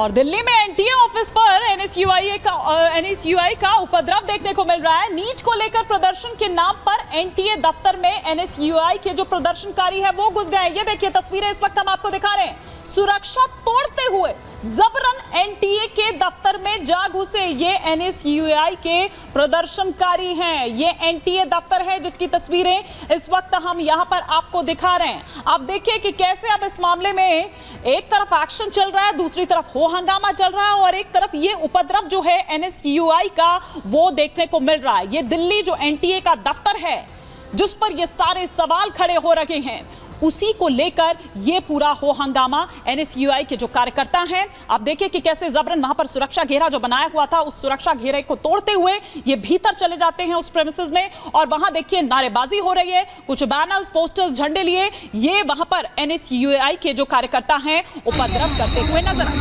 और दिल्ली में NTA office पर एनएसयूआई का उपद्रव देखने को मिल रहा है। नीट को लेकर प्रदर्शन के नाम पर एनटीए दफ्तर में एनएसयूआई के जो प्रदर्शनकारी है वो घुस गए। ये देखिए तस्वीरें इस वक्त हम आपको दिखा रहे हैं। सुरक्षा तोड़ते हुए जबरन एनटीए के दफ्तर में जा घुसे ये एनएसयूआई के प्रदर्शनकारी हैं। ये एनटीए दफ्तर है जिसकी तस्वीरें इस वक्त हम यहां पर आपको दिखा रहे हैं। आप देखिए कि कैसे अब इस मामले में एक तरफ एक्शन चल रहा है, दूसरी तरफ हो हंगामा चल रहा है और एक तरफ ये उपद्रव जो है एनएसयूआई का वो देखने को मिल रहा है। ये दिल्ली जो एनटीए का दफ्तर है जिस पर ये सारे सवाल खड़े हो रखे हैं उसी को लेकर ये पूरा हो हंगामा। एनएसयूआई के जो कार्यकर्ता हैं, आप देखिए कि कैसे जबरन वहां पर सुरक्षा घेरा जो बनाया हुआ था उस सुरक्षा घेरे को तोड़ते हुए ये भीतर चले जाते हैं उस प्रेमिसेस में और वहां देखिए नारेबाजी हो रही है। कुछ बैनर्स, पोस्टर्स, झंडे लिए ये वहां पर एनएसयूआई के जो कार्यकर्ता हैं उपद्रव करते हुए नजर आए।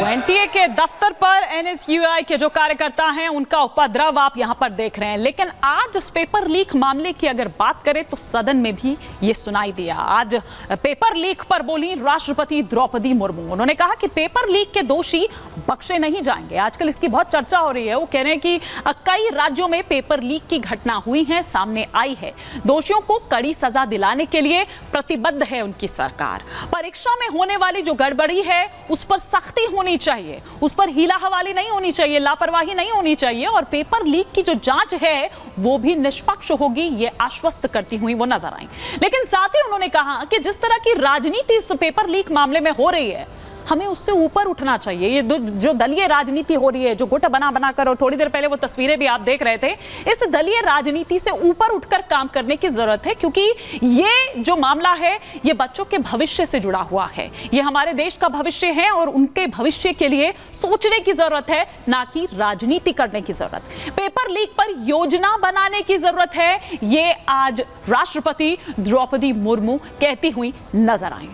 एनटीए के दफ्तर पर एनएसयूआई के जो कार्यकर्ता हैं उनका उपद्रव आप यहां पर देख रहे हैं। लेकिन आज इस पेपर लीक मामले की अगर बात करें तो सदन में भी ये सुनाई दिया। आज पेपर लीक पर बोली राष्ट्रपति द्रौपदी मुर्मू। उन्होंने कहा कि पेपर लीक के दोषी बख्शे नहीं जाएंगे। आजकल इसकी बहुत चर्चा हो रही है। वो कह रहे हैं कि कई राज्यों में पेपर लीक की घटना हुई है, सामने आई है। दोषियों को कड़ी सजा दिलाने के लिए प्रतिबद्ध है उनकी सरकार। परीक्षा में होने वाली जो गड़बड़ी है उस पर सख्ती होनी चाहिए, उस पर हीला हवाली नहीं होनी चाहिए, लापरवाही नहीं होनी चाहिए और पेपर लीक की जो जांच है वो भी निष्पक्ष होगी, ये आश्वस्त करती हुई वो नजर आई। लेकिन साथ ही उन्होंने कहा कि जिस तरह की राजनीति इस पेपर लीक मामले में हो रही है हमें उससे ऊपर उठना चाहिए। ये जो दलीय राजनीति हो रही है, जो गुट बना कर, और थोड़ी देर पहले वो तस्वीरें भी आप देख रहे थे, इस दलीय राजनीति से ऊपर उठकर काम करने की जरूरत है क्योंकि ये जो मामला है ये बच्चों के भविष्य से जुड़ा हुआ है। ये हमारे देश का भविष्य है और उनके भविष्य के लिए सोचने की जरूरत है, ना कि राजनीति करने की जरूरत। पेपर लीक पर योजना बनाने की जरूरत है, ये आज राष्ट्रपति द्रौपदी मुर्मू कहती हुई नजर आई।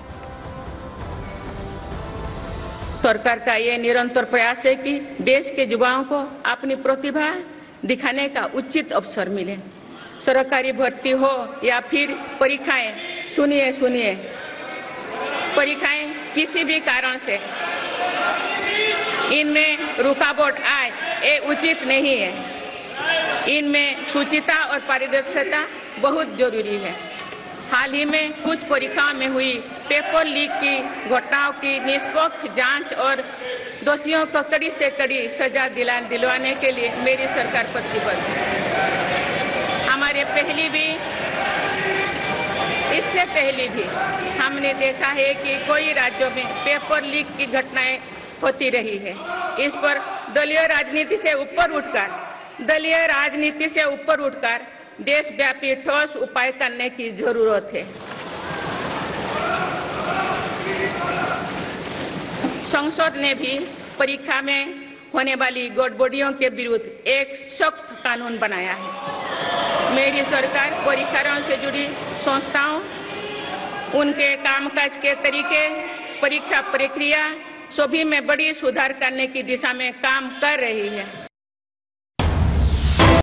सरकार का ये निरंतर प्रयास है कि देश के युवाओं को अपनी प्रतिभा दिखाने का उचित अवसर मिले। सरकारी भर्ती हो या फिर परीक्षाएं, सुनिए परीक्षाएं किसी भी कारण से इनमें रुकावट आए ये उचित नहीं है। इनमें शुचिता और पारदर्शिता बहुत जरूरी है। हाल ही में कुछ परीक्षाओं में हुई पेपर लीक की घटनाओं की निष्पक्ष जांच और दोषियों को कड़ी से कड़ी सजा दिलवाने के लिए मेरी सरकार प्रतिबद्ध है। इससे पहले भी हमने देखा है कि कई राज्यों में पेपर लीक की घटनाएं होती रही है। इस पर दलीय राजनीति से ऊपर उठकर देशव्यापी ठोस उपाय करने की जरूरत है। संसद ने भी परीक्षा में होने वाली गड़बड़ियों के विरुद्ध एक सख्त कानून बनाया है। मेरी सरकार परीक्षाओं से जुड़ी संस्थाओं, उनके कामकाज के तरीके, परीक्षा प्रक्रिया सभी में बड़ी सुधार करने की दिशा में काम कर रही है।